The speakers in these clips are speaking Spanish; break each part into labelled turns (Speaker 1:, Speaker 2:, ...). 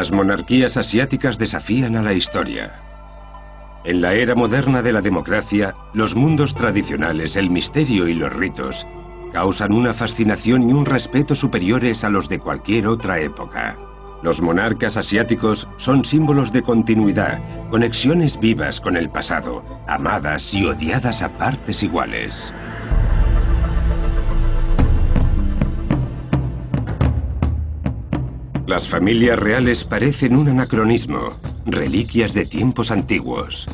Speaker 1: Las monarquías asiáticas desafían a la historia. En la era moderna de la democracia, los mundos tradicionales, el misterio y los ritos causan una fascinación y un respeto superiores a los de cualquier otra época. Los monarcas asiáticos son símbolos de continuidad, conexiones vivas con el pasado, amadas y odiadas a partes iguales. Las familias reales parecen un anacronismo, reliquias de tiempos antiguos.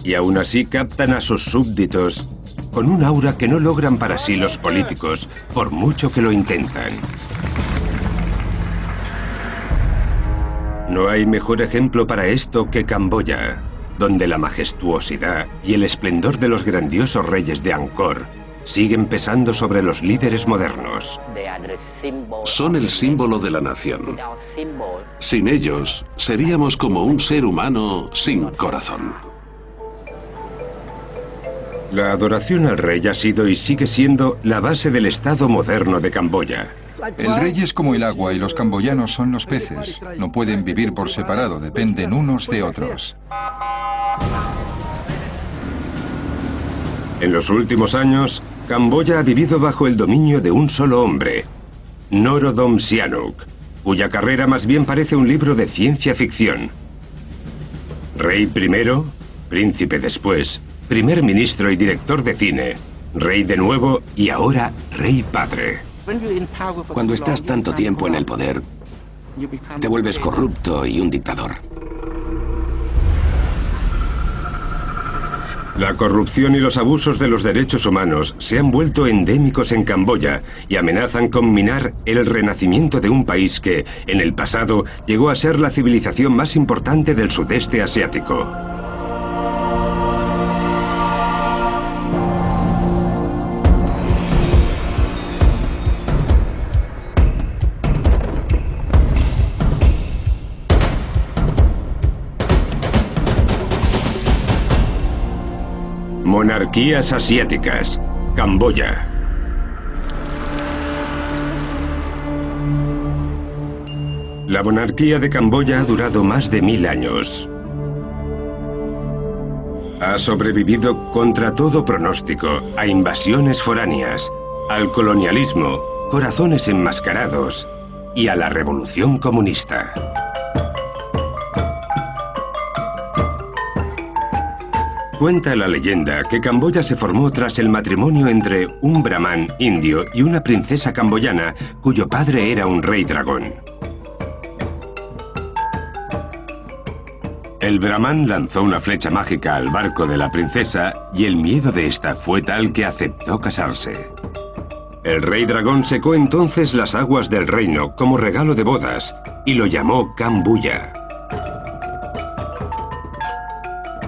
Speaker 1: Y aún así captan a sus súbditos con un aura que no logran para sí los políticos, por mucho que lo intentan. No hay mejor ejemplo para esto que Camboya, donde la majestuosidad y el esplendor de los grandiosos reyes de Angkor siguen pesando sobre los líderes modernos.
Speaker 2: Son el símbolo de la nación. Sin ellos, seríamos como un ser humano sin corazón.
Speaker 1: La adoración al rey ha sido y sigue siendo la base del Estado moderno de Camboya.
Speaker 3: El rey es como el agua y los camboyanos son los peces. No pueden vivir por separado, dependen unos de otros.
Speaker 1: En los últimos años, Camboya ha vivido bajo el dominio de un solo hombre, Norodom Sihanouk, cuya carrera más bien parece un libro de ciencia ficción. Rey primero, príncipe después, primer ministro y director de cine, rey de nuevo y ahora rey padre.
Speaker 4: Cuando estás tanto tiempo en el poder, te vuelves corrupto y un dictador.
Speaker 1: La corrupción y los abusos de los derechos humanos se han vuelto endémicos en Camboya y amenazan con minar el renacimiento de un país que, en el pasado, llegó a ser la civilización más importante del sudeste asiático. Monarquías asiáticas, Camboya. La monarquía de Camboya ha durado más de 1000 años. Ha sobrevivido contra todo pronóstico a invasiones foráneas, al colonialismo, corazones enmascarados y a la revolución comunista. Cuenta la leyenda que Camboya se formó tras el matrimonio entre un brahman indio y una princesa camboyana cuyo padre era un rey dragón. El brahman lanzó una flecha mágica al barco de la princesa y el miedo de esta fue tal que aceptó casarse. El rey dragón secó entonces las aguas del reino como regalo de bodas y lo llamó Cambuya.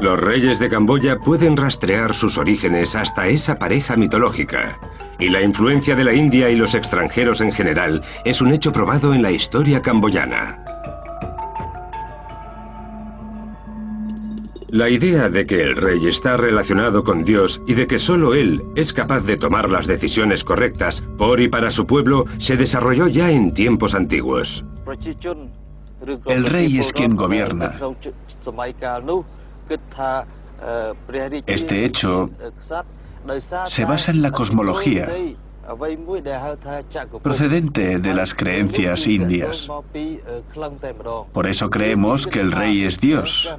Speaker 1: Los reyes de Camboya pueden rastrear sus orígenes hasta esa pareja mitológica, y la influencia de la India y los extranjeros en general es un hecho probado en la historia camboyana. La idea de que el rey está relacionado con Dios y de que solo él es capaz de tomar las decisiones correctas por y para su pueblo se desarrolló ya en tiempos antiguos.
Speaker 5: El rey es quien gobierna. Este hecho se basa en la cosmología, procedente de las creencias indias. Por eso creemos que el rey es Dios,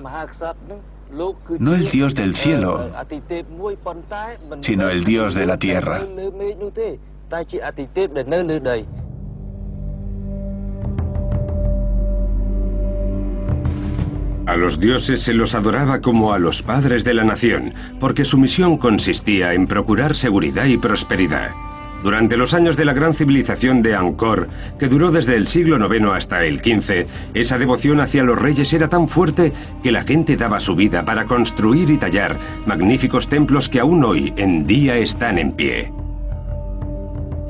Speaker 5: no el Dios del cielo, sino el Dios de la tierra.
Speaker 1: A los dioses se los adoraba como a los padres de la nación, porque su misión consistía en procurar seguridad y prosperidad. Durante los años de la gran civilización de Angkor, que duró desde el siglo IX hasta el XV, esa devoción hacia los reyes era tan fuerte que la gente daba su vida para construir y tallar magníficos templos que aún hoy en día están en pie.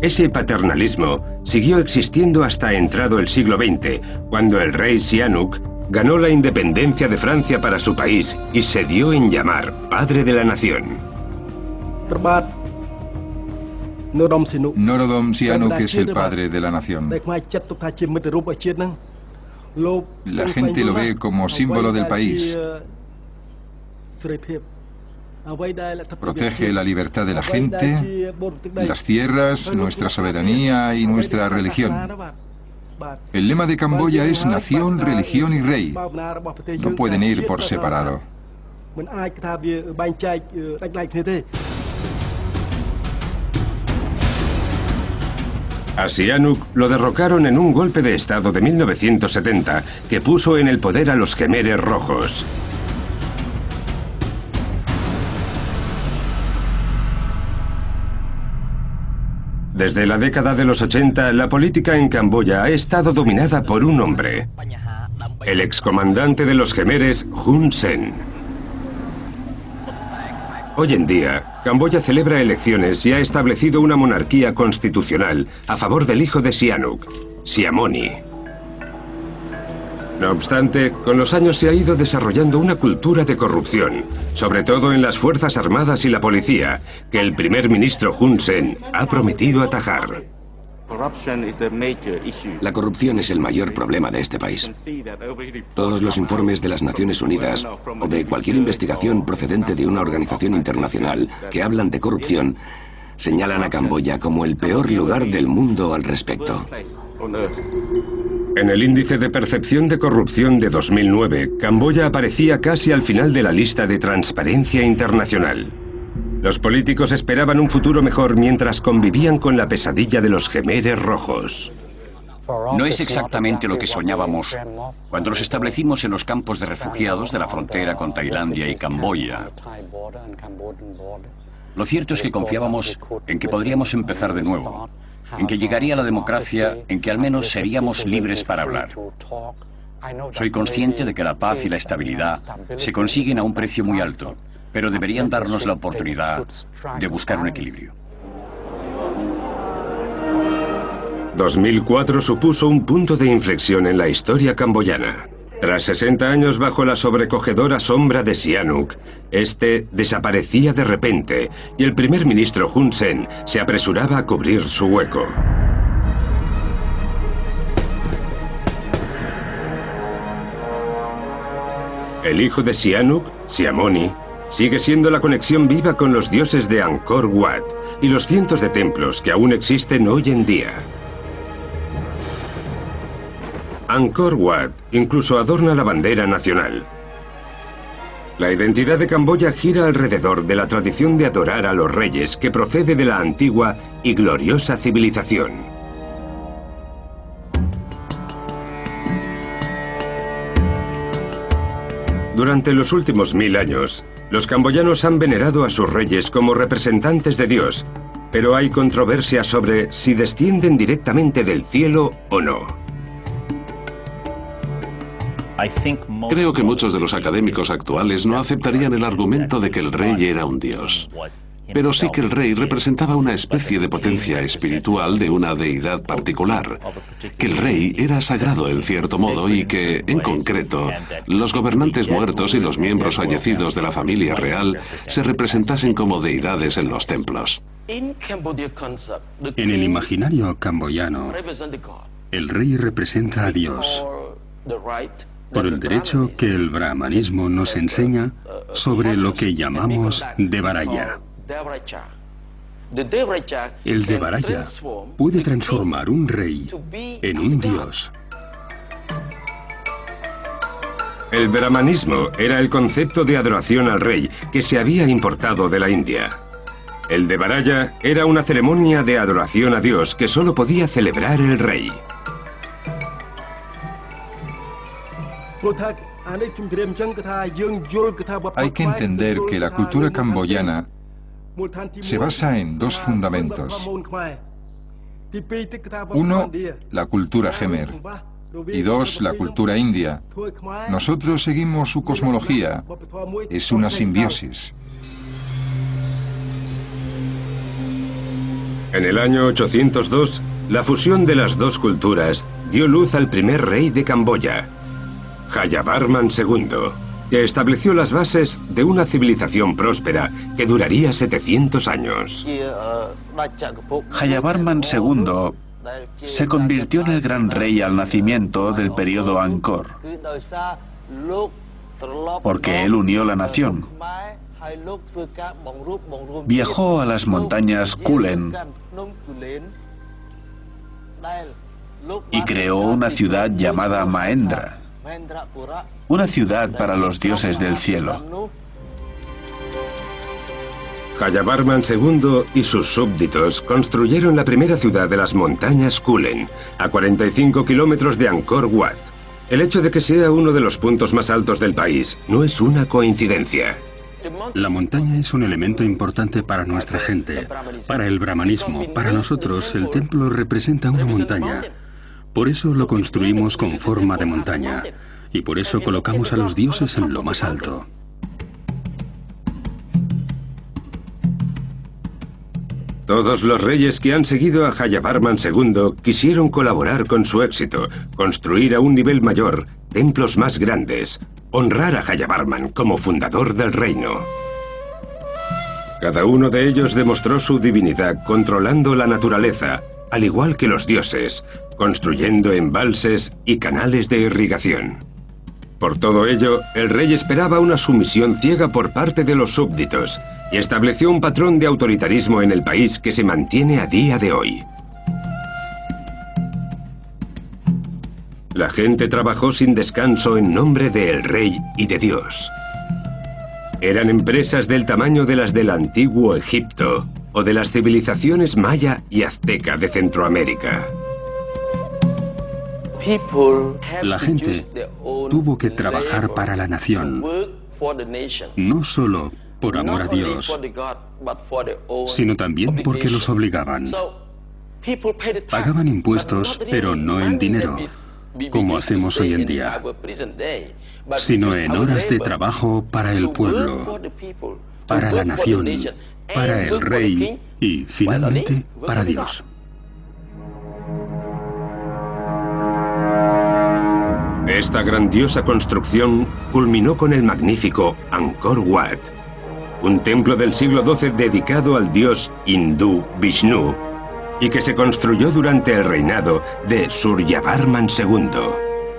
Speaker 1: Ese paternalismo siguió existiendo hasta entrado el siglo XX, cuando el rey Sihanouk ganó la independencia de Francia para su país y se dio en llamar Padre de la Nación.
Speaker 3: Norodom Sihanouk es el padre de la nación. La gente lo ve como símbolo del país. Protege la libertad de la gente, las tierras, nuestra soberanía y nuestra religión. El lema de Camboya es nación, religión y rey. No pueden ir por separado.
Speaker 1: A Sihanouk lo derrocaron en un golpe de estado de 1970 que puso en el poder a los Khmeres rojos. Desde la década de los 80, la política en Camboya ha estado dominada por un hombre, el excomandante de los Khmeres, Hun Sen. Hoy en día, Camboya celebra elecciones y ha establecido una monarquía constitucional a favor del hijo de Sihanouk, Sihamoni. No obstante, con los años se ha ido desarrollando una cultura de corrupción, sobre todo en las Fuerzas Armadas y la policía, que el primer ministro Hun Sen ha prometido atajar.
Speaker 4: La corrupción es el mayor problema de este país. Todos los informes de las Naciones Unidas o de cualquier investigación procedente de una organización internacional que hablan de corrupción señalan a Camboya como el peor lugar del mundo al respecto.
Speaker 1: En el índice de percepción de corrupción de 2009, Camboya aparecía casi al final de la lista de Transparencia Internacional. Los políticos esperaban un futuro mejor mientras convivían con la pesadilla de los Khmeres rojos.
Speaker 6: No es exactamente lo que soñábamos cuando nos establecimos en los campos de refugiados de la frontera con Tailandia y Camboya. Lo cierto es que confiábamos en que podríamos empezar de nuevo, en que llegaría la democracia, en que al menos seríamos libres para hablar. Soy consciente de que la paz y la estabilidad se consiguen a un precio muy alto, pero deberían darnos la oportunidad de buscar un equilibrio.
Speaker 1: 2004 supuso un punto de inflexión en la historia camboyana. Tras 60 años bajo la sobrecogedora sombra de Sihanouk, este desaparecía de repente y el primer ministro Hun Sen se apresuraba a cubrir su hueco. El hijo de Sihanouk, Sihamoni, sigue siendo la conexión viva con los dioses de Angkor Wat y los cientos de templos que aún existen hoy en día. Angkor Wat incluso adorna la bandera nacional. La identidad de Camboya gira alrededor de la tradición de adorar a los reyes que procede de la antigua y gloriosa civilización. Durante los últimos 1000 años, los camboyanos han venerado a sus reyes como representantes de Dios, pero hay controversia sobre si descienden directamente del cielo o no.
Speaker 2: Creo que muchos de los académicos actuales no aceptarían el argumento de que el rey era un dios. Pero sí que el rey representaba una especie de potencia espiritual de una deidad particular, que el rey era sagrado en cierto modo y que, en concreto, los gobernantes muertos y los miembros fallecidos de la familia real se representasen como deidades en los templos.
Speaker 7: En el imaginario camboyano, el rey representa a Dios por el derecho que el brahmanismo nos enseña sobre lo que llamamos Devaraya. El Devaraya puede transformar un rey en un dios.
Speaker 1: El brahmanismo era el concepto de adoración al rey que se había importado de la India. El Devaraya era una ceremonia de adoración a Dios que solo podía celebrar el rey.
Speaker 3: Hay que entender que la cultura camboyana se basa en dos fundamentos. Uno, la cultura Khmer, y dos, la cultura india. Nosotros seguimos su cosmología. Es una simbiosis.
Speaker 1: En el año 802, la fusión de las dos culturas dio luz al primer rey de Camboya, Jayavarman II, que estableció las bases de una civilización próspera que duraría 700 años.
Speaker 5: Jayavarman II se convirtió en el gran rey al nacimiento del periodo Angkor, porque él unió la nación. Viajó a las montañas Kulen y creó una ciudad llamada Mahendra, una ciudad para los dioses del cielo.
Speaker 1: Jayavarman II y sus súbditos construyeron la primera ciudad de las montañas Kulen, a 45 kilómetros de Angkor Wat. El hecho de que sea uno de los puntos más altos del país no es una coincidencia.
Speaker 7: La montaña es un elemento importante para nuestra gente, para el brahmanismo. Para nosotros, el templo representa una montaña. Por eso lo construimos con forma de montaña. Y por eso colocamos a los dioses en lo más alto.
Speaker 1: Todos los reyes que han seguido a Jayavarman II quisieron colaborar con su éxito, construir a un nivel mayor, templos más grandes, honrar a Jayavarman como fundador del reino. Cada uno de ellos demostró su divinidad controlando la naturaleza, al igual que los dioses, construyendo embalses y canales de irrigación. Por todo ello, el rey esperaba una sumisión ciega por parte de los súbditos y estableció un patrón de autoritarismo en el país que se mantiene a día de hoy. La gente trabajó sin descanso en nombre del rey y de Dios. Eran empresas del tamaño de las del antiguo Egipto o de las civilizaciones maya y azteca de Centroamérica.
Speaker 7: La gente tuvo que trabajar para la nación, no solo por amor a Dios, sino también porque los obligaban. Pagaban impuestos, pero no en dinero, como hacemos hoy en día, sino en horas de trabajo para el pueblo, para la nación, para el rey y, finalmente, para Dios.
Speaker 1: Esta grandiosa construcción culminó con el magnífico Angkor Wat, un templo del siglo XII dedicado al dios hindú Vishnu y que se construyó durante el reinado de Suryavarman II.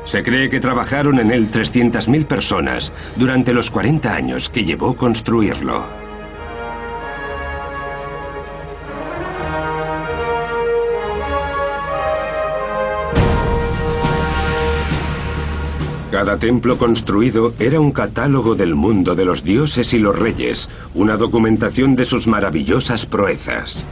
Speaker 1: Se cree que trabajaron en él 300.000 personas durante los 40 años que llevó construirlo. Cada templo construido era un catálogo del mundo de los dioses y los reyes, una documentación de sus maravillosas proezas.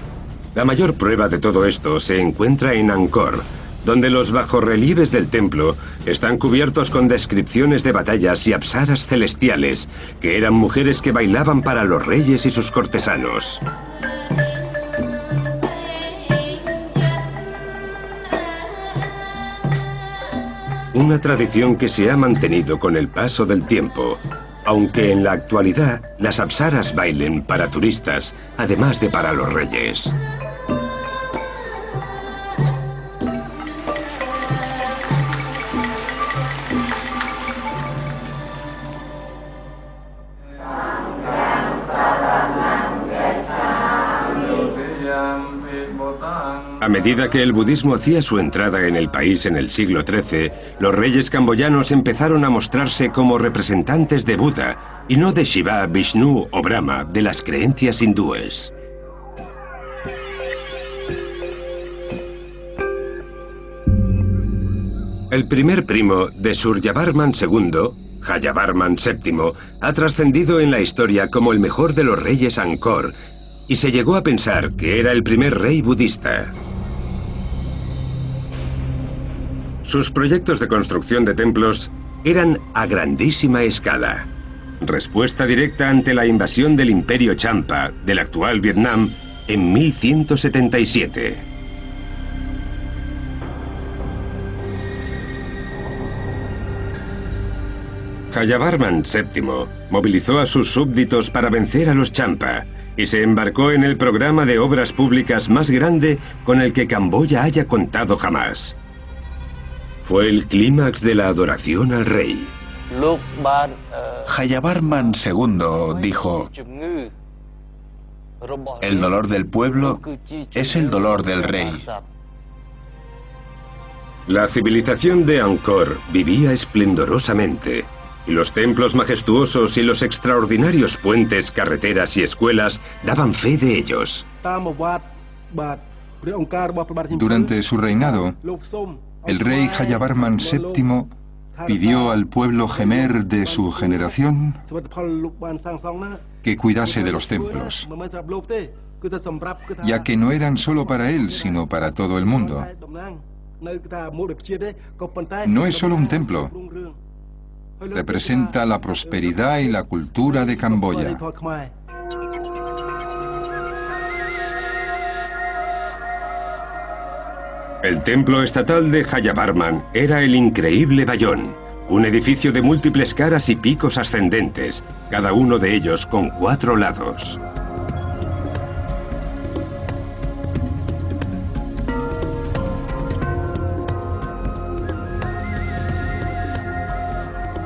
Speaker 1: La mayor prueba de todo esto se encuentra en Angkor, donde los bajorrelieves del templo están cubiertos con descripciones de batallas y apsaras celestiales, que eran mujeres que bailaban para los reyes y sus cortesanos. Una tradición que se ha mantenido con el paso del tiempo, aunque en la actualidad las apsaras bailen para turistas, además de para los reyes. A medida que el budismo hacía su entrada en el país en el siglo XIII, los reyes camboyanos empezaron a mostrarse como representantes de Buda y no de Shiva, Vishnu o Brahma de las creencias hindúes. El primer primo de Suryavarman II, Jayavarman VII, ha trascendido en la historia como el mejor de los reyes Angkor y se llegó a pensar que era el primer rey budista. Sus proyectos de construcción de templos eran a grandísima escala. Respuesta directa ante la invasión del Imperio Champa del actual Vietnam en 1177. Jayavarman VII movilizó a sus súbditos para vencer a los Champa y se embarcó en el programa de obras públicas más grande con el que Camboya haya contado jamás. Fue el clímax de la adoración al rey.
Speaker 5: Jayavarman II dijo: el dolor del pueblo es el dolor del rey.
Speaker 1: La civilización de Angkor vivía esplendorosamente, y los templos majestuosos y los extraordinarios puentes, carreteras y escuelas daban fe de ellos.
Speaker 3: Durante su reinado, el rey Jayavarman VII pidió al pueblo Jemer de su generación que cuidase de los templos, ya que no eran solo para él, sino para todo el mundo. No es solo un templo, representa la prosperidad y la cultura de Camboya.
Speaker 1: El templo estatal de Jayavarman era el increíble Bayón, un edificio de múltiples caras y picos ascendentes, cada uno de ellos con 4 lados.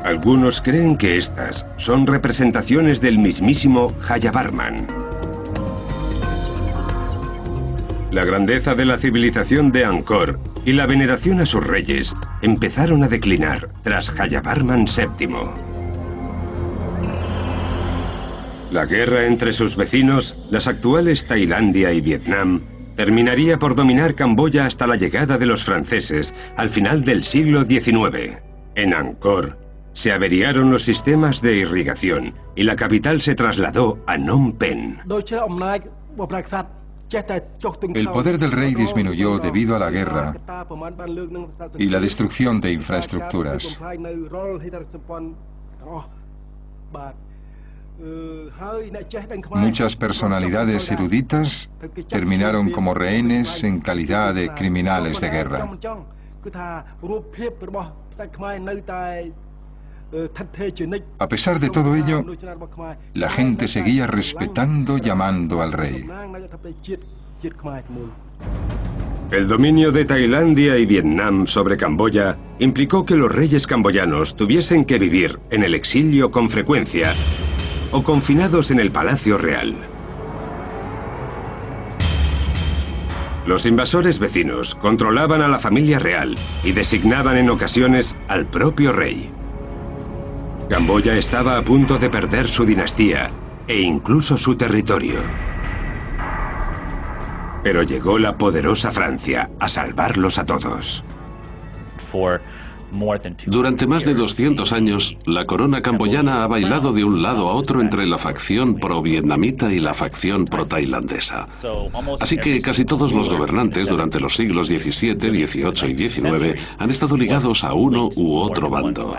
Speaker 1: Algunos creen que estas son representaciones del mismísimo Jayavarman. La grandeza de la civilización de Angkor y la veneración a sus reyes empezaron a declinar tras Jayavarman VII. La guerra entre sus vecinos, las actuales Tailandia y Vietnam, terminaría por dominar Camboya hasta la llegada de los franceses al final del siglo XIX. En Angkor se averiaron los sistemas de irrigación y la capital se trasladó a Phnom Penh.
Speaker 3: El poder del rey disminuyó debido a la guerra y la destrucción de infraestructuras. Muchas personalidades eruditas terminaron como rehenes en calidad de criminales de guerra. A pesar de todo ello, la gente seguía respetando, llamando al rey.
Speaker 1: El dominio de Tailandia y Vietnam sobre Camboya implicó que los reyes camboyanos tuviesen que vivir en el exilio con frecuencia o confinados en el Palacio Real. Los invasores vecinos controlaban a la familia real y designaban en ocasiones al propio rey. Camboya estaba a punto de perder su dinastía e incluso su territorio. Pero llegó la poderosa Francia a salvarlos a todos.
Speaker 2: Durante más de 200 años, la corona camboyana ha bailado de un lado a otro entre la facción pro-vietnamita y la facción pro-tailandesa. Así que casi todos los gobernantes durante los siglos XVII, XVIII y XIX han estado ligados a uno u otro bando.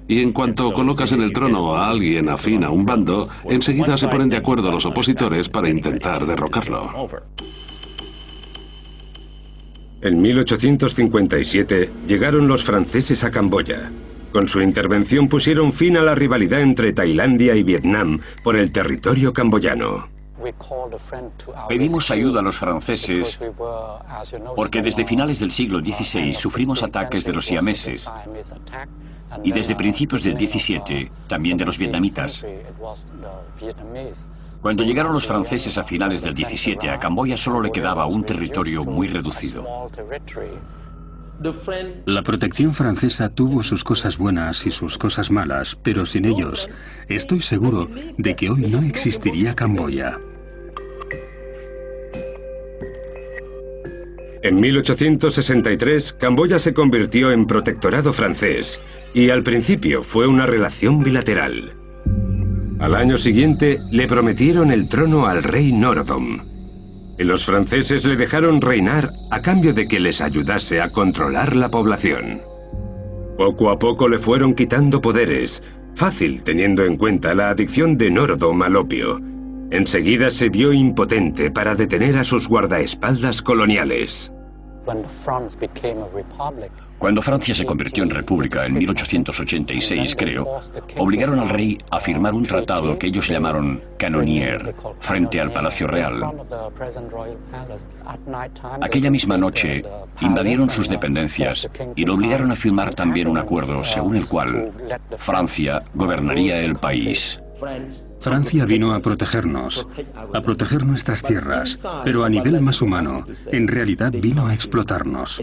Speaker 2: Y en cuanto colocas en el trono a alguien afín a un bando, enseguida se ponen de acuerdo los opositores para intentar derrocarlo.
Speaker 1: En 1857 llegaron los franceses a Camboya. Con su intervención pusieron fin a la rivalidad entre Tailandia y Vietnam por el territorio camboyano.
Speaker 6: Pedimos ayuda a los franceses porque desde finales del siglo XVI sufrimos ataques de los siameses y desde principios del XVII también de los vietnamitas. Cuando llegaron los franceses a finales del XVII, a Camboya solo le quedaba un territorio muy reducido.
Speaker 7: La protección francesa tuvo sus cosas buenas y sus cosas malas, pero sin ellos, estoy seguro de que hoy no existiría Camboya.
Speaker 1: En 1863, Camboya se convirtió en protectorado francés y al principio fue una relación bilateral. Al año siguiente le prometieron el trono al rey Norodom. Y los franceses le dejaron reinar a cambio de que les ayudase a controlar la población. Poco a poco le fueron quitando poderes, fácil teniendo en cuenta la adicción de Norodom al opio. Enseguida se vio impotente para detener a sus guardaespaldas coloniales.
Speaker 6: Cuando Francia se convirtió en república en 1886, creo, obligaron al rey a firmar un tratado que ellos llamaron canonier frente al Palacio Real. Aquella misma noche invadieron sus dependencias y lo obligaron a firmar también un acuerdo según el cual Francia gobernaría el país.
Speaker 7: Francia vino a proteger nuestras tierras, pero a nivel más humano, en realidad vino a explotarnos.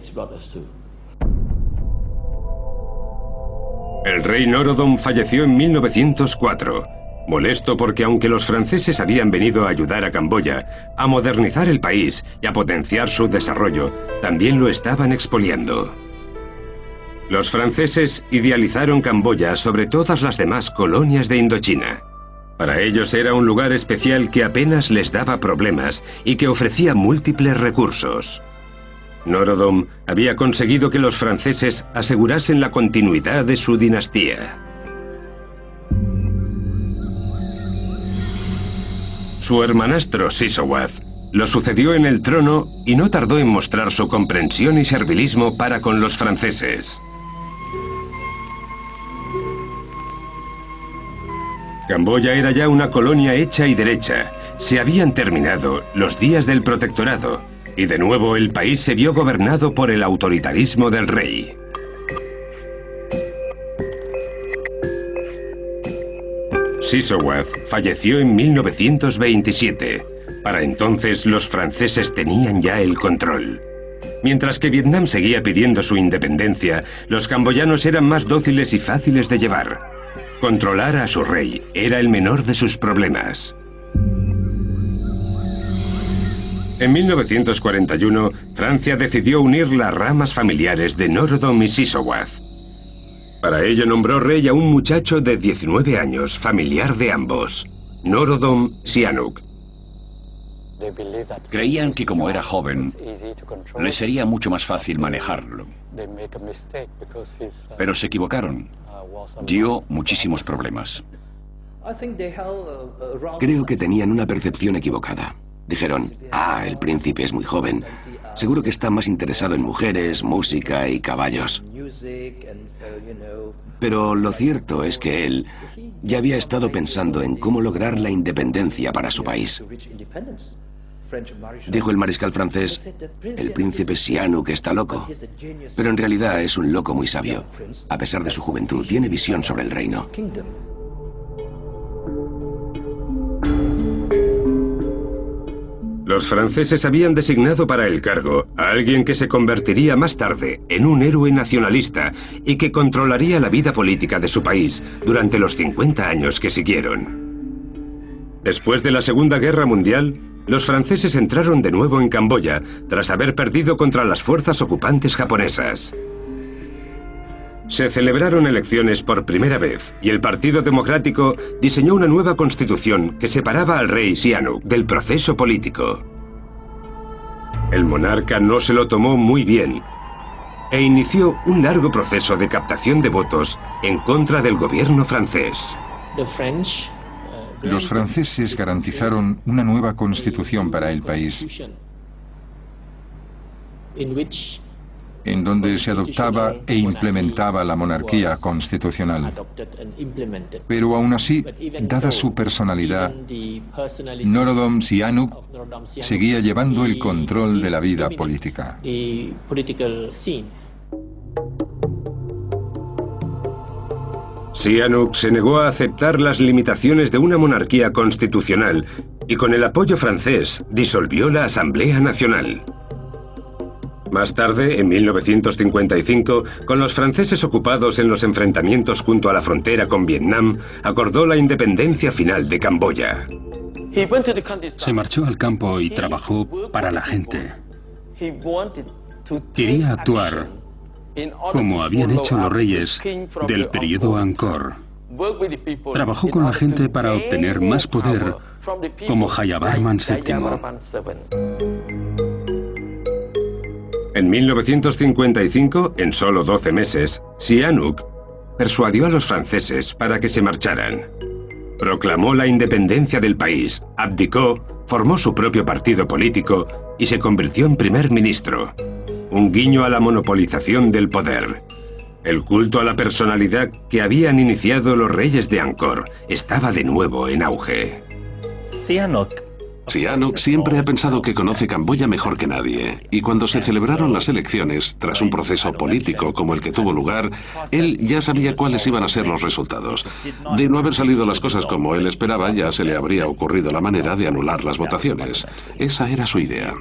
Speaker 1: El rey Norodom falleció en 1904, molesto porque aunque los franceses habían venido a ayudar a Camboya a modernizar el país y a potenciar su desarrollo, también lo estaban expoliando. Los franceses idealizaron Camboya sobre todas las demás colonias de Indochina. Para ellos era un lugar especial que apenas les daba problemas y que ofrecía múltiples recursos. Norodom había conseguido que los franceses asegurasen la continuidad de su dinastía. Su hermanastro Sisowath lo sucedió en el trono y no tardó en mostrar su comprensión y servilismo para con los franceses. Camboya era ya una colonia hecha y derecha. Se habían terminado los días del protectorado y de nuevo el país se vio gobernado por el autoritarismo del rey. Sisowath falleció en 1927. Para entonces los franceses tenían ya el control. Mientras que Vietnam seguía pidiendo su independencia, los camboyanos eran más dóciles y fáciles de llevar. Controlar a su rey era el menor de sus problemas. En 1941, Francia decidió unir las ramas familiares de Norodom y Sisowath. Para ello nombró rey a un muchacho de 19 años, familiar de ambos, Norodom Sihanouk.
Speaker 6: Creían que como era joven, le sería mucho más fácil manejarlo. Pero se equivocaron. Dio muchísimos problemas.
Speaker 4: Creo que tenían una percepción equivocada. Dijeron, el príncipe es muy joven. Seguro que está más interesado en mujeres, música y caballos. Pero lo cierto es que él ya había estado pensando en cómo lograr la independencia para su país. Dijo el mariscal francés, el príncipe Sihanouk está loco. Pero en realidad es un loco muy sabio. A pesar de su juventud, tiene visión sobre el reino.
Speaker 1: Los franceses habían designado para el cargo a alguien que se convertiría más tarde en un héroe nacionalista y que controlaría la vida política de su país durante los 50 años que siguieron. Después de la Segunda Guerra Mundial, los franceses entraron de nuevo en Camboya tras haber perdido contra las fuerzas ocupantes japonesas. Se celebraron elecciones por primera vez y el Partido Democrático diseñó una nueva constitución que separaba al rey Sihanouk del proceso político. El monarca no se lo tomó muy bien e inició un largo proceso de captación de votos en contra del gobierno francés.
Speaker 3: Los franceses garantizaron una nueva constitución para el país, en donde se adoptaba e implementaba la monarquía constitucional. Pero aún así, dada su personalidad, Norodom Sihanouk seguía llevando el control de la vida política.
Speaker 1: Sihanouk se negó a aceptar las limitaciones de una monarquía constitucional y con el apoyo francés disolvió la Asamblea Nacional. Más tarde, en 1955, con los franceses ocupados en los enfrentamientos junto a la frontera con Vietnam, acordó la independencia final de Camboya.
Speaker 7: Se marchó al campo y trabajó para la gente. Quería actuar como habían hecho los reyes del periodo Angkor. Trabajó con la gente para obtener más poder, como Jayavarman VII.
Speaker 1: En 1955, en solo 12 meses, Sihanouk persuadió a los franceses para que se marcharan. Proclamó la independencia del país, abdicó, formó su propio partido político y se convirtió en primer ministro. Un guiño a la monopolización del poder. El culto a la personalidad que habían iniciado los reyes de Angkor estaba de nuevo en auge.
Speaker 2: Sihanouk siempre ha pensado que conoce Camboya mejor que nadie, y cuando se celebraron las elecciones, tras un proceso político como el que tuvo lugar, él ya sabía cuáles iban a ser los resultados. De no haber salido las cosas como él esperaba, ya se le habría ocurrido la manera de anular las votaciones. Esa era su idea.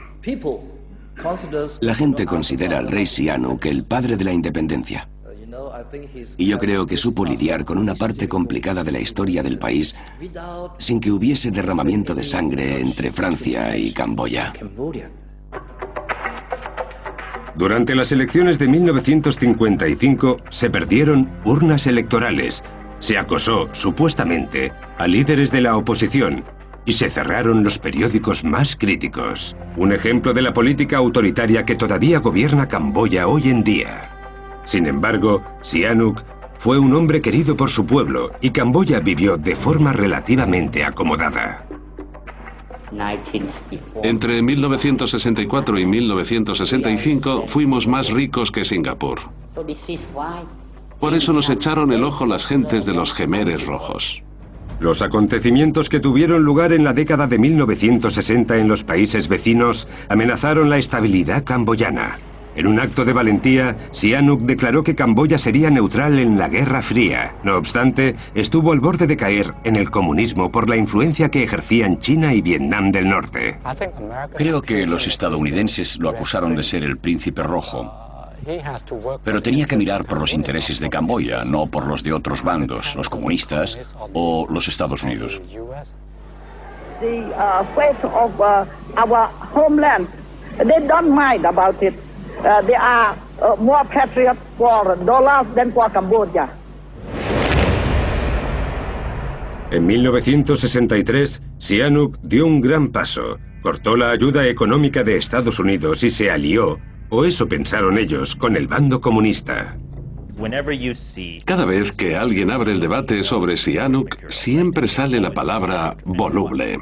Speaker 4: La gente considera al rey Sihanouk el padre de la independencia. Y yo creo que supo lidiar con una parte complicada de la historia del país sin que hubiese derramamiento de sangre entre Francia y Camboya.
Speaker 1: Durante las elecciones de 1955 se perdieron urnas electorales, se acosó, supuestamente, a líderes de la oposición y se cerraron los periódicos más críticos. Un ejemplo de la política autoritaria que todavía gobierna Camboya hoy en día. Sin embargo, Sihanouk fue un hombre querido por su pueblo y Camboya vivió de forma relativamente acomodada.
Speaker 2: Entre 1964 y 1965 fuimos más ricos que Singapur. Por eso nos echaron el ojo las gentes de los Jemeres Rojos.
Speaker 1: Los acontecimientos que tuvieron lugar en la década de 1960 en los países vecinos amenazaron la estabilidad camboyana. En un acto de valentía, Sihanouk declaró que Camboya sería neutral en la Guerra Fría. No obstante, estuvo al borde de caer en el comunismo por la influencia que ejercían China y Vietnam del Norte.
Speaker 6: Creo que los estadounidenses lo acusaron de ser el príncipe rojo. Pero tenía que mirar por los intereses de Camboya, no por los de otros bandos, los comunistas o los Estados Unidos.
Speaker 8: The fate of our homeland, they don't mind about it. They are more patriots for dollars than for Cambodia.
Speaker 1: En 1963, Sihanouk dio un gran paso, cortó la ayuda económica de Estados Unidos y se alió, o eso pensaron ellos, con el bando comunista.
Speaker 2: Cada vez que alguien abre el debate sobre Sihanouk, siempre sale la palabra voluble.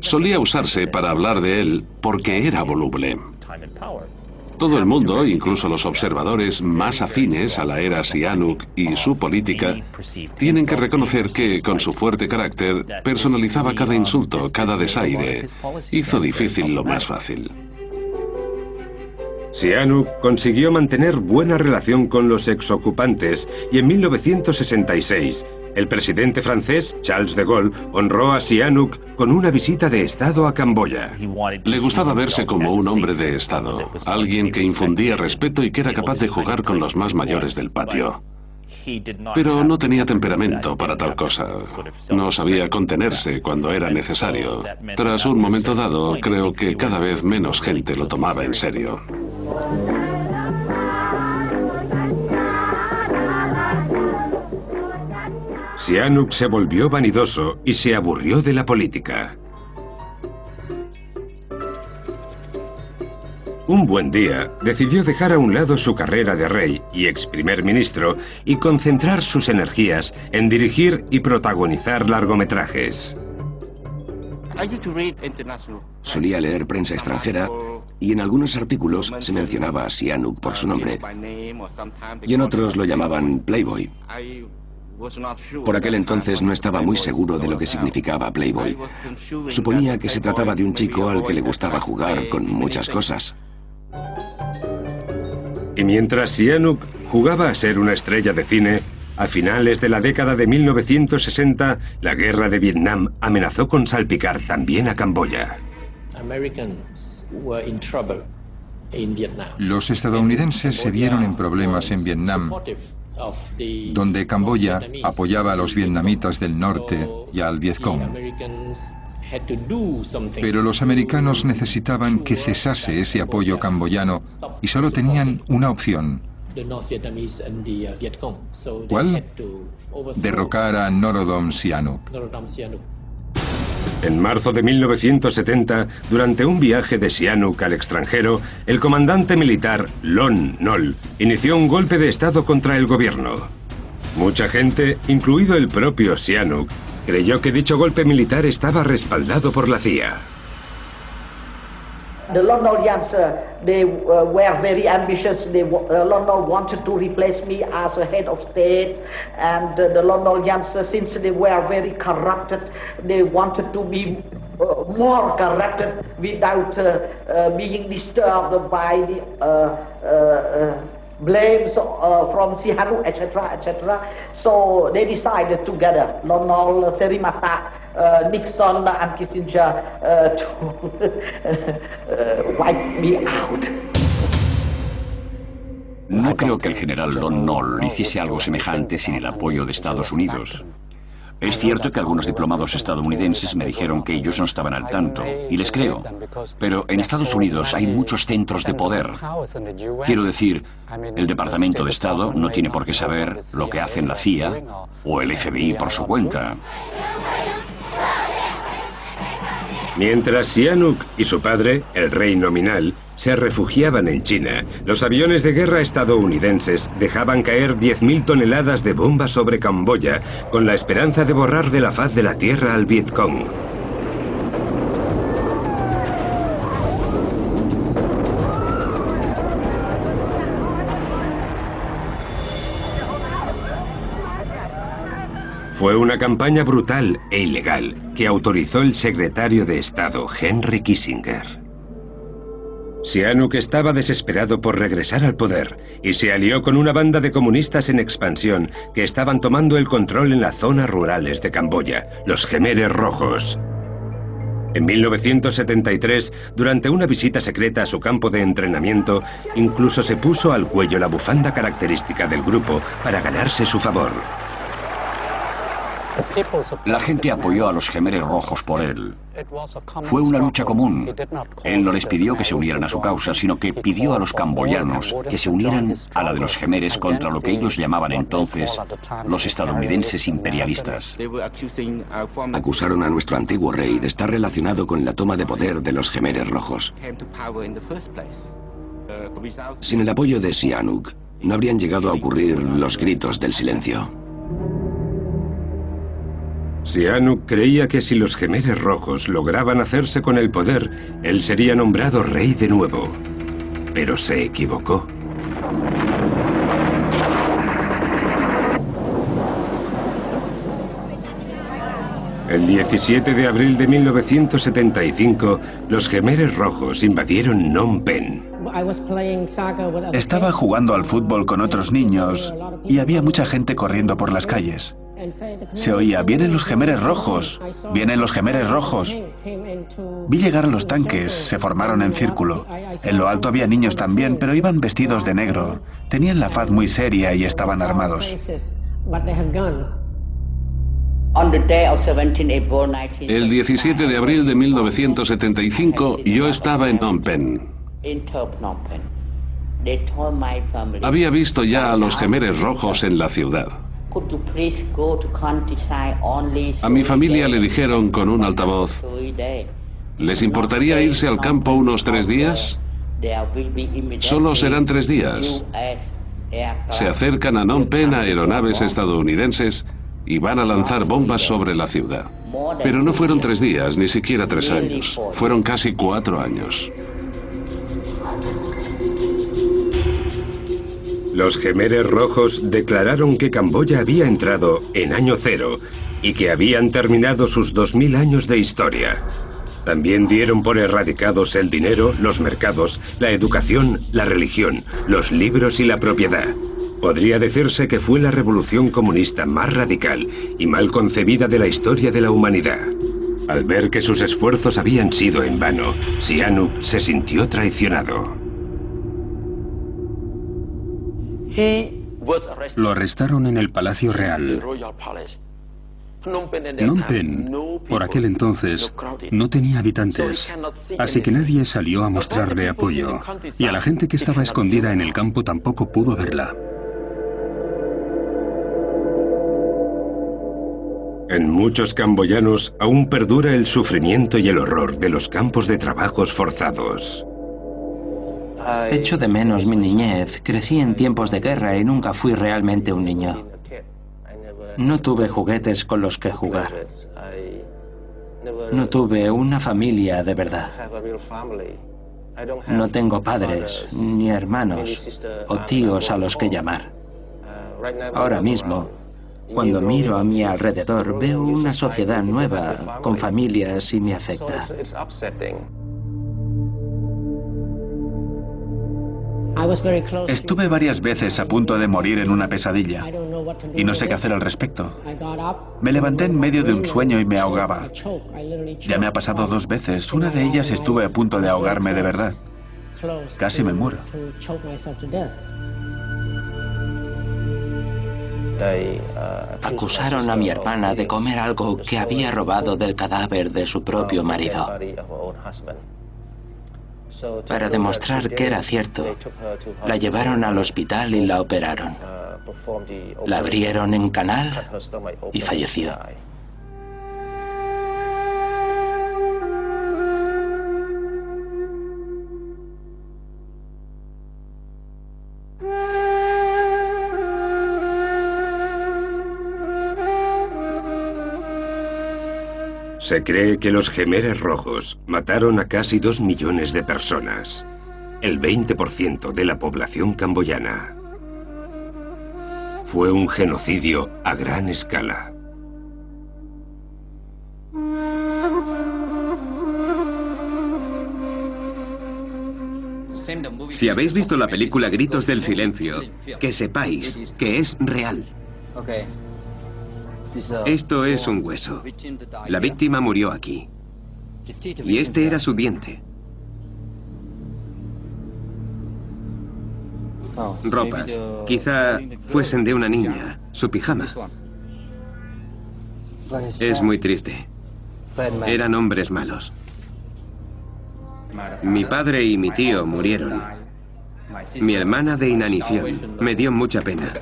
Speaker 2: Solía usarse para hablar de él porque era voluble. Todo el mundo, incluso los observadores más afines a la era Sihanouk y su política, tienen que reconocer que, con su fuerte carácter, personalizaba cada insulto, cada desaire. Hizo difícil lo más fácil.
Speaker 1: Sihanouk consiguió mantener buena relación con los exocupantes y en 1966 el presidente francés, Charles de Gaulle, honró a Sihanouk con una visita de Estado a Camboya.
Speaker 2: Le gustaba verse como un hombre de Estado, alguien que infundía respeto y que era capaz de jugar con los más mayores del patio. Pero no tenía temperamento para tal cosa. No sabía contenerse cuando era necesario. Tras un momento dado, creo que cada vez menos gente lo tomaba en serio.
Speaker 1: Sihanouk se volvió vanidoso y se aburrió de la política. Un buen día, decidió dejar a un lado su carrera de rey y ex primer ministro y concentrar sus energías en dirigir y protagonizar largometrajes.
Speaker 4: Solía leer prensa extranjera y en algunos artículos se mencionaba a Sihanouk por su nombre y en otros lo llamaban Playboy. Por aquel entonces no estaba muy seguro de lo que significaba Playboy. Suponía que se trataba de un chico al que le gustaba jugar con muchas cosas.
Speaker 1: Y mientras Sihanouk jugaba a ser una estrella de cine, a finales de la década de 1960, la guerra de Vietnam amenazó con salpicar también a Camboya.
Speaker 3: Los estadounidenses se vieron en problemas en Vietnam, donde Camboya apoyaba a los vietnamitas del norte y al Vietcong. Pero los americanos necesitaban que cesase ese apoyo camboyano y solo tenían una opción. ¿Cuál? Derrocar a Norodom Sihanouk.
Speaker 1: En marzo de 1970, durante un viaje de Sihanouk al extranjero, el comandante militar Lon Nol inició un golpe de estado contra el gobierno. Mucha gente, incluido el propio Sihanouk, creyó que dicho golpe militar estaba respaldado por la CIA.
Speaker 8: The Lon Nol they were very ambitious. Lon Nol wanted to replace me as a head of state, and the Lon Nol since they were very corrupted, they wanted to be more corrupted without being disturbed by the blames from Sihanouk, etc., etc. So they decided together, Lon Nol, Serimata, Nixon and Kissinger, to wipe me out.
Speaker 6: No creo que el general Lon Nol hiciese algo semejante sin el apoyo de Estados Unidos. Es cierto que algunos diplomados estadounidenses me dijeron que ellos no estaban al tanto, y les creo. Pero en Estados Unidos hay muchos centros de poder. Quiero decir, el Departamento de Estado no tiene por qué saber lo que hacen la CIA o el FBI por su cuenta.
Speaker 1: Mientras Sihanouk y su padre, el rey nominal, se refugiaban en China, los aviones de guerra estadounidenses dejaban caer 10.000 toneladas de bombas sobre Camboya con la esperanza de borrar de la faz de la tierra al Vietcong. Fue una campaña brutal e ilegal que autorizó el secretario de Estado, Henry Kissinger. Sihanouk estaba desesperado por regresar al poder y se alió con una banda de comunistas en expansión que estaban tomando el control en las zonas rurales de Camboya, los Khmeres Rojos. En 1973, durante una visita secreta a su campo de entrenamiento, incluso se puso al cuello la bufanda característica del grupo para ganarse su favor.
Speaker 6: La gente apoyó a los Khmeres Rojos por él. Fue una lucha común. Él no les pidió que se unieran a su causa, sino que pidió a los camboyanos que se unieran a la de los Khmeres contra lo que ellos llamaban entonces los estadounidenses imperialistas.
Speaker 4: Acusaron a nuestro antiguo rey de estar relacionado con la toma de poder de los Khmeres Rojos. Sin el apoyo de Sihanouk, no habrían llegado a ocurrir los gritos del silencio.
Speaker 1: Sihanouk creía que si los Khmeres Rojos lograban hacerse con el poder, él sería nombrado rey de nuevo. Pero se equivocó. El 17 de abril de 1975, los Khmeres Rojos invadieron Phnom Penh.
Speaker 5: Estaba jugando al fútbol con otros niños y había mucha gente corriendo por las calles. Se oía, vienen los Khmeres Rojos, vienen los Khmeres Rojos. Vi llegar a los tanques, se formaron en círculo. En lo alto había niños también, pero iban vestidos de negro. Tenían la faz muy seria y estaban armados.
Speaker 2: El 17 de abril de 1975 yo estaba en Phnom Penh. Había visto ya a los Khmeres Rojos en la ciudad. A mi familia le dijeron con un altavoz, ¿les importaría irse al campo unos 3 días? Solo serán 3 días. Se acercan a Phnom Penh aeronaves estadounidenses y van a lanzar bombas sobre la ciudad. Pero no fueron 3 días, ni siquiera 3 años. Fueron casi 4 años.
Speaker 1: Los Khmeres Rojos declararon que Camboya había entrado en año cero y que habían terminado sus 2000 años de historia. También dieron por erradicados el dinero, los mercados, la educación, la religión, los libros y la propiedad. Podría decirse que fue la revolución comunista más radical y mal concebida de la historia de la humanidad. Al ver que sus esfuerzos habían sido en vano, Sihanouk se sintió traicionado.
Speaker 7: Lo arrestaron en el Palacio Real. Phnom Penh, por aquel entonces, no tenía habitantes, así que nadie salió a mostrarle apoyo, y a la gente que estaba escondida en el campo tampoco pudo verla.
Speaker 1: En muchos camboyanos aún perdura el sufrimiento y el horror de los campos de trabajos forzados.
Speaker 9: Echo de menos mi niñez. Crecí en tiempos de guerra y nunca fui realmente un niño. No tuve juguetes con los que jugar. No tuve una familia de verdad. No tengo padres, ni hermanos o tíos a los que llamar. Ahora mismo, cuando miro a mi alrededor, veo una sociedad nueva, con familias y me afecta.
Speaker 5: Estuve varias veces a punto de morir en una pesadilla y no sé qué hacer al respecto. Me levanté en medio de un sueño y me ahogaba. Ya me ha pasado 2 veces. Una de ellas estuve a punto de ahogarme de verdad. Casi me muero.
Speaker 9: Acusaron a mi hermana de comer algo que había robado del cadáver de su propio marido. Para demostrar que era cierto, la llevaron al hospital y la operaron. La abrieron en canal y falleció.
Speaker 1: Se cree que los Jemeres Rojos mataron a casi 2 millones de personas, el 20% de la población camboyana. Fue un genocidio a gran escala.
Speaker 10: Si habéis visto la película Gritos del Silencio, que sepáis que es real. Esto es un hueso. La víctima murió aquí. Y este era su diente. Ropas. Quizá fuesen de una niña. Su pijama. Es muy triste. Eran hombres malos. Mi padre y mi tío murieron. Mi hermana de inanición. Me dio mucha pena.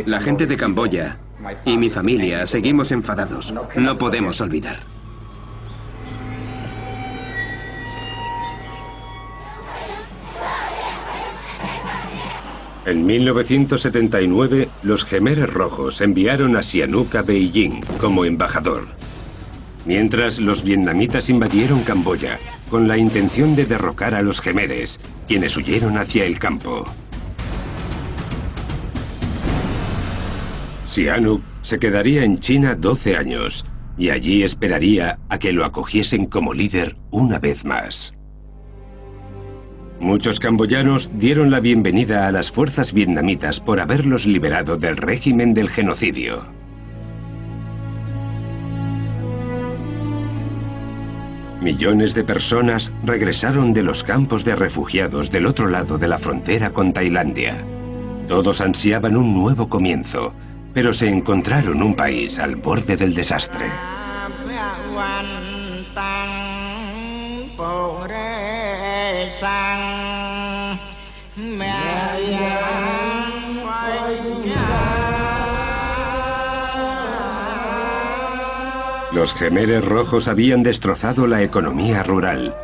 Speaker 10: La gente de Camboya y mi familia seguimos enfadados. No podemos olvidar.
Speaker 1: En 1979, los Jemeres Rojos enviaron a Sihanouk a Beijing como embajador. Mientras, los vietnamitas invadieron Camboya con la intención de derrocar a los Jemeres, quienes huyeron hacia el campo. Sihanouk se quedaría en China 12 años y allí esperaría a que lo acogiesen como líder una vez más. Muchos camboyanos dieron la bienvenida a las fuerzas vietnamitas por haberlos liberado del régimen del genocidio. Millones de personas regresaron de los campos de refugiados del otro lado de la frontera con Tailandia. Todos ansiaban un nuevo comienzo, pero se encontraron un país al borde del desastre. Los Jemeres Rojos habían destrozado la economía rural,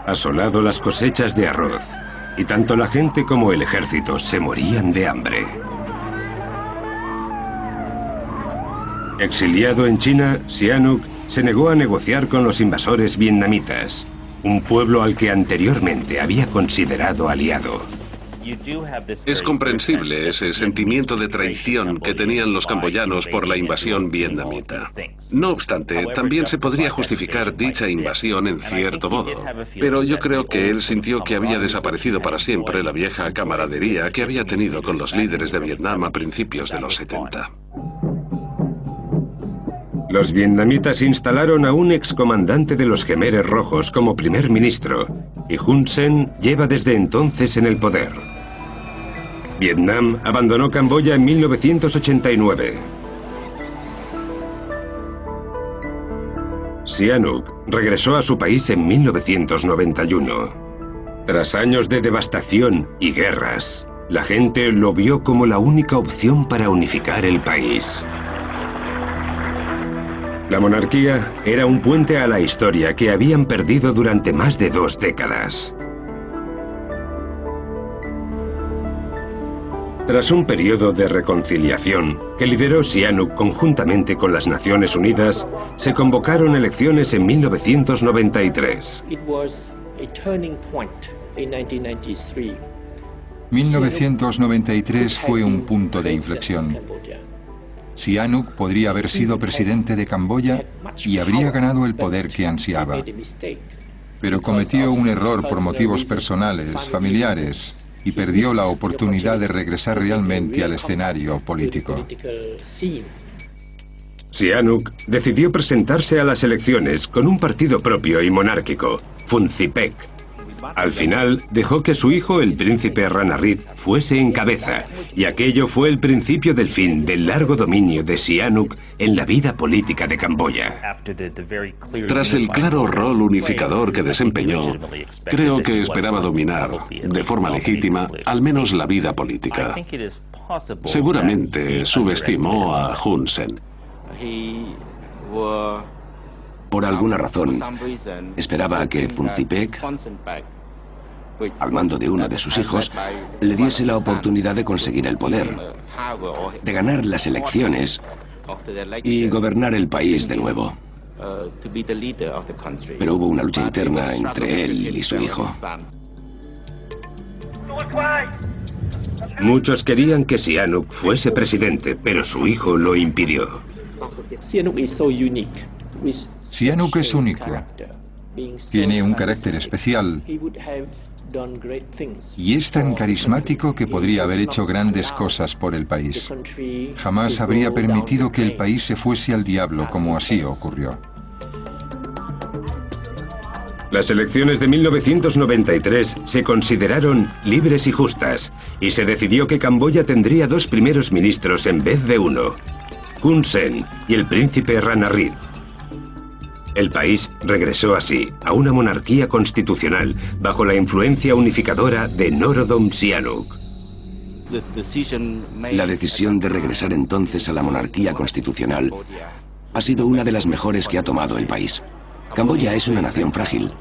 Speaker 1: asolado las cosechas de arroz, y tanto la gente como el ejército se morían de hambre. Exiliado en China, Sihanouk se negó a negociar con los invasores vietnamitas, un pueblo al que anteriormente había considerado aliado.
Speaker 2: Es comprensible ese sentimiento de traición que tenían los camboyanos por la invasión vietnamita. No obstante, también se podría justificar dicha invasión en cierto modo, pero yo creo que él sintió que había desaparecido para siempre la vieja camaradería que había tenido con los líderes de Vietnam a principios de los 70.
Speaker 1: Los vietnamitas instalaron a un excomandante de los Jemeres Rojos como primer ministro, y Hun Sen lleva desde entonces en el poder. Vietnam abandonó Camboya en 1989. Sihanouk regresó a su país en 1991. Tras años de devastación y guerras, la gente lo vio como la única opción para unificar el país. La monarquía era un puente a la historia que habían perdido durante más de 2 décadas. Tras un periodo de reconciliación que lideró Sihanouk conjuntamente con las Naciones Unidas, se convocaron elecciones en 1993.
Speaker 3: 1993 fue un punto de inflexión. Sihanouk podría haber sido presidente de Camboya y habría ganado el poder que ansiaba. Pero cometió un error por motivos personales, familiares, y perdió la oportunidad de regresar realmente al escenario político.
Speaker 1: Sihanouk decidió presentarse a las elecciones con un partido propio y monárquico, Funthipec. Al final, dejó que su hijo, el príncipe Ranariddh, fuese en cabeza, y aquello fue el principio del fin del largo dominio de Sihanouk en la vida política de Camboya.
Speaker 2: Tras el claro rol unificador que desempeñó, creo que esperaba dominar, de forma legítima, al menos la vida política. Seguramente subestimó a Hun Sen.
Speaker 4: Por alguna razón, esperaba a que Funchipech, al mando de uno de sus hijos, le diese la oportunidad de conseguir el poder, de ganar las elecciones y gobernar el país de nuevo. Pero hubo una lucha interna entre él y su hijo.
Speaker 1: Muchos querían que Sihanouk fuese presidente, pero su hijo lo impidió.
Speaker 3: Sihanouk es único. Tiene un carácter especial y es tan carismático que podría haber hecho grandes cosas por el país. Jamás habría permitido que el país se fuese al diablo como así ocurrió.
Speaker 1: Las elecciones de 1993 se consideraron libres y justas, y se decidió que Camboya tendría 2 primeros ministros en vez de 1, Hun Sen y el príncipe Ranariddh. El país regresó así a una monarquía constitucional bajo la influencia unificadora de Norodom Sihanouk.
Speaker 4: La decisión de regresar entonces a la monarquía constitucional ha sido una de las mejores que ha tomado el país. Camboya es una nación frágil.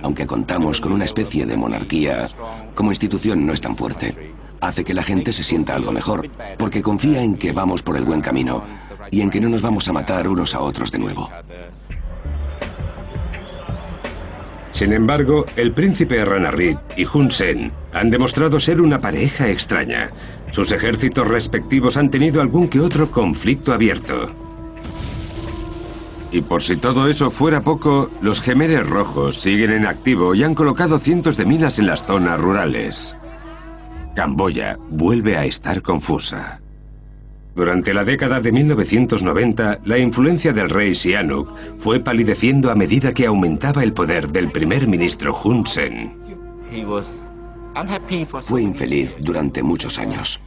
Speaker 4: Aunque contamos con una especie de monarquía, como institución no es tan fuerte. Hace que la gente se sienta algo mejor, porque confía en que vamos por el buen camino y en que no nos vamos a matar unos a otros de nuevo.
Speaker 1: Sin embargo, el príncipe Ranariddh y Hun Sen han demostrado ser una pareja extraña. Sus ejércitos respectivos han tenido algún que otro conflicto abierto. Y por si todo eso fuera poco, los Jemeres Rojos siguen en activo y han colocado cientos de minas en las zonas rurales. Camboya vuelve a estar confusa. Durante la década de 1990, la influencia del rey Sihanouk fue palideciendo a medida que aumentaba el poder del primer ministro Hun Sen.
Speaker 4: Fue infeliz durante muchos años.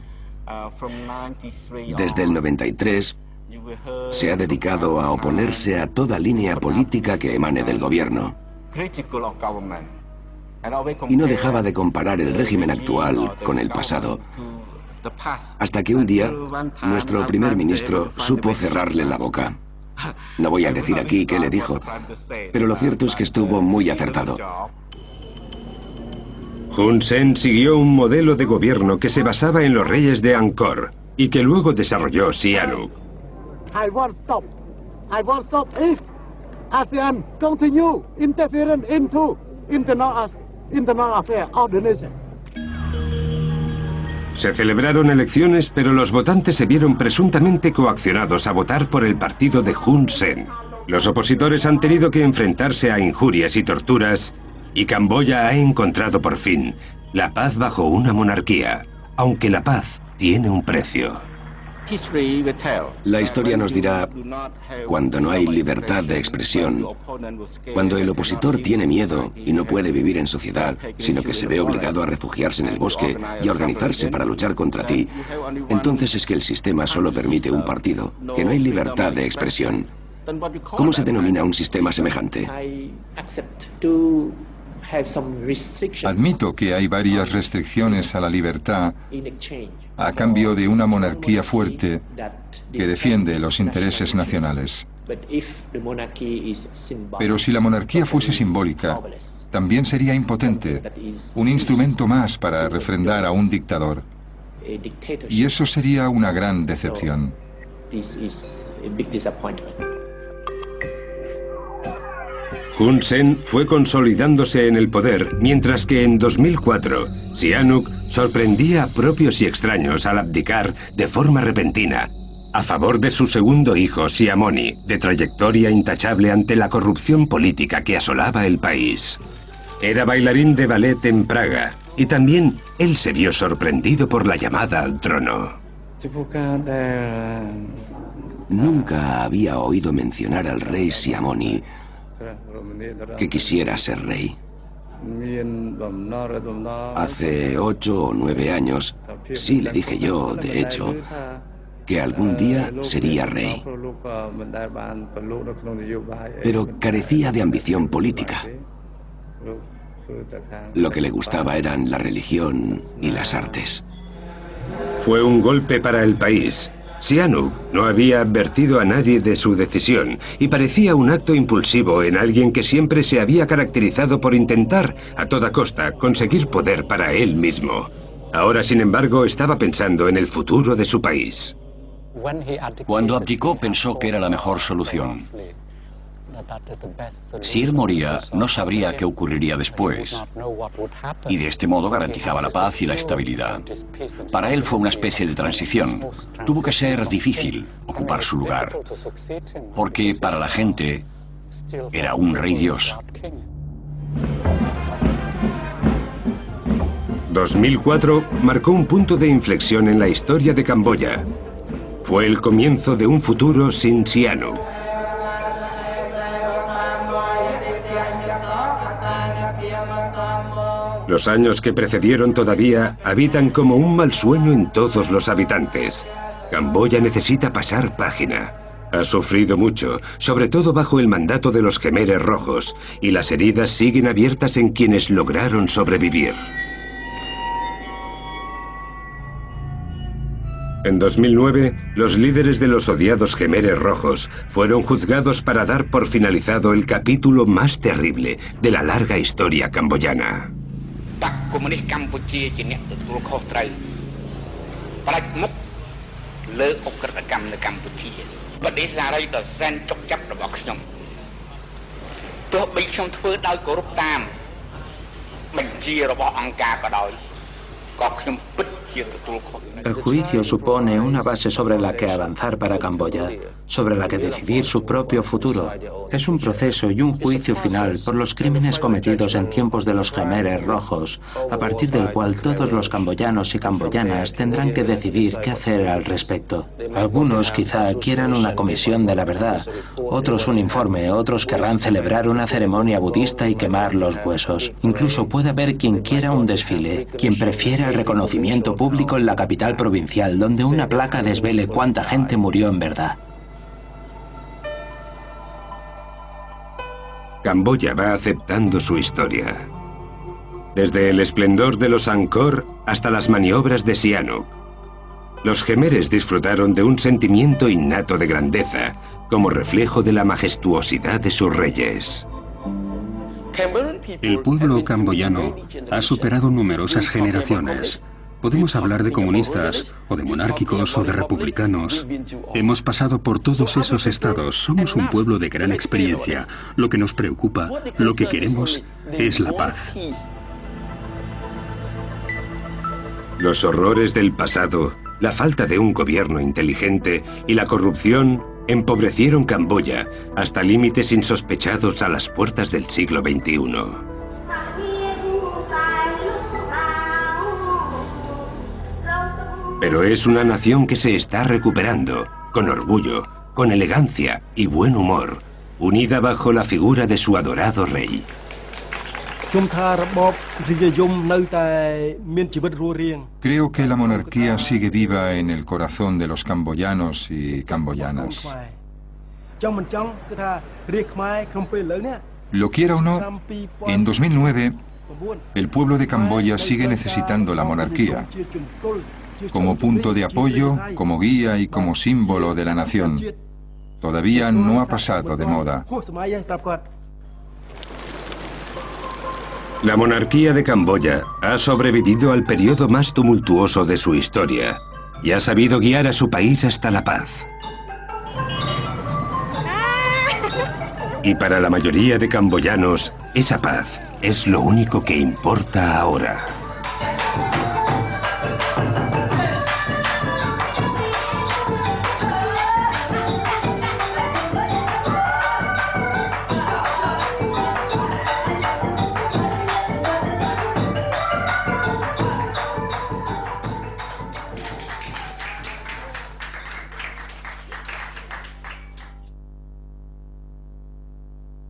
Speaker 4: Desde el 93, se ha dedicado a oponerse a toda línea política que emane del gobierno. Y no dejaba de comparar el régimen actual con el pasado. Hasta que un día, nuestro primer ministro supo cerrarle la boca. No voy a decir aquí qué le dijo, pero lo cierto es que estuvo muy acertado.
Speaker 1: Hun Sen siguió un modelo de gobierno que se basaba en los reyes de Angkor y que luego desarrolló Sihanouk.
Speaker 11: I won't stop. I won't stop if ASEAN continue interfering into internal affairs of the nation.
Speaker 1: Se celebraron elecciones, pero los votantes se vieron presuntamente coaccionados a votar por el partido de Hun Sen. Los opositores han tenido que enfrentarse a injurias y torturas, y Camboya ha encontrado por fin la paz bajo una monarquía, aunque la paz tiene un precio.
Speaker 4: La historia nos dirá, cuando no hay libertad de expresión, cuando el opositor tiene miedo y no puede vivir en sociedad, sino que se ve obligado a refugiarse en el bosque y a organizarse para luchar contra ti, entonces es que el sistema solo permite un partido, que no hay libertad de expresión. ¿Cómo se denomina un sistema semejante?
Speaker 3: Admito que hay varias restricciones a la libertad a cambio de una monarquía fuerte que defiende los intereses nacionales. Pero si la monarquía fuese simbólica, también sería impotente, un instrumento más para refrendar a un dictador. Y eso sería una gran decepción.
Speaker 1: Hun Sen fue consolidándose en el poder, mientras que en 2004, Sihanouk sorprendía a propios y extraños al abdicar de forma repentina, a favor de su segundo hijo, Sihamoni, de trayectoria intachable ante la corrupción política que asolaba el país. Era bailarín de ballet en Praga, y también él se vio sorprendido por la llamada al trono.
Speaker 4: Nunca había oído mencionar al rey Sihamoni que quisiera ser rey. Hace 8 o 9 años, sí le dije yo, de hecho, que algún día sería rey. Pero carecía de ambición política. Lo que le gustaba eran la religión y las artes.
Speaker 1: Fue un golpe para el país. Sihanouk no había advertido a nadie de su decisión y parecía un acto impulsivo en alguien que siempre se había caracterizado por intentar, a toda costa, conseguir poder para él mismo. Ahora, sin embargo, estaba pensando en el futuro de su país.
Speaker 6: Cuando abdicó, pensó que era la mejor solución. Si él moría, no sabría qué ocurriría después. Y de este modo garantizaba la paz y la estabilidad. Para él fue una especie de transición. Tuvo que ser difícil ocupar su lugar. Porque para la gente era un rey dios.
Speaker 1: 2004 marcó un punto de inflexión en la historia de Camboya. Fue el comienzo de un futuro sin Sihanouk. Los años que precedieron todavía habitan como un mal sueño en todos los habitantes. Camboya necesita pasar página. Ha sufrido mucho, sobre todo bajo el mandato de los Khmeres Rojos, y las heridas siguen abiertas en quienes lograron sobrevivir. En 2009, los líderes de los odiados Khmeres Rojos fueron juzgados para dar por finalizado el capítulo más terrible de la larga historia camboyana.
Speaker 9: El juicio supone una base sobre la que avanzar para Camboya, sobre la que decidir su propio futuro. Es un proceso y un juicio final por los crímenes cometidos en tiempos de los Khmeres Rojos, a partir del cual todos los camboyanos y camboyanas tendrán que decidir qué hacer al respecto. Algunos quizá quieran una comisión de la verdad, otros un informe, otros querrán celebrar una ceremonia budista y quemar los huesos. Incluso puede haber quien quiera un desfile, quien prefiera el reconocimiento público en la capital provincial, donde una placa desvele cuánta gente murió en verdad.
Speaker 1: Camboya va aceptando su historia. Desde el esplendor de los Angkor hasta las maniobras de Sihanouk. Los Khmeres disfrutaron de un sentimiento innato de grandeza, como reflejo de la majestuosidad de sus reyes.
Speaker 7: El pueblo camboyano ha superado numerosas generaciones. Podemos hablar de comunistas, o de monárquicos, o de republicanos. Hemos pasado por todos esos estados. Somos un pueblo de gran experiencia. Lo que nos preocupa, lo que queremos, es la paz.
Speaker 1: Los horrores del pasado, la falta de un gobierno inteligente y la corrupción empobrecieron Camboya hasta límites insospechados a las puertas del siglo XXI. Pero es una nación que se está recuperando, con orgullo, con elegancia y buen humor, unida bajo la figura de su adorado rey.
Speaker 3: Creo que la monarquía sigue viva en el corazón de los camboyanos y camboyanas. Lo quiera o no, en 2009, el pueblo de Camboya sigue necesitando la monarquía, como punto de apoyo, como guía y como símbolo de la nación. Todavía no ha pasado de moda.
Speaker 1: La monarquía de Camboya ha sobrevivido al periodo más tumultuoso de su historia y ha sabido guiar a su país hasta la paz. Y para la mayoría de camboyanos, esa paz es lo único que importa ahora.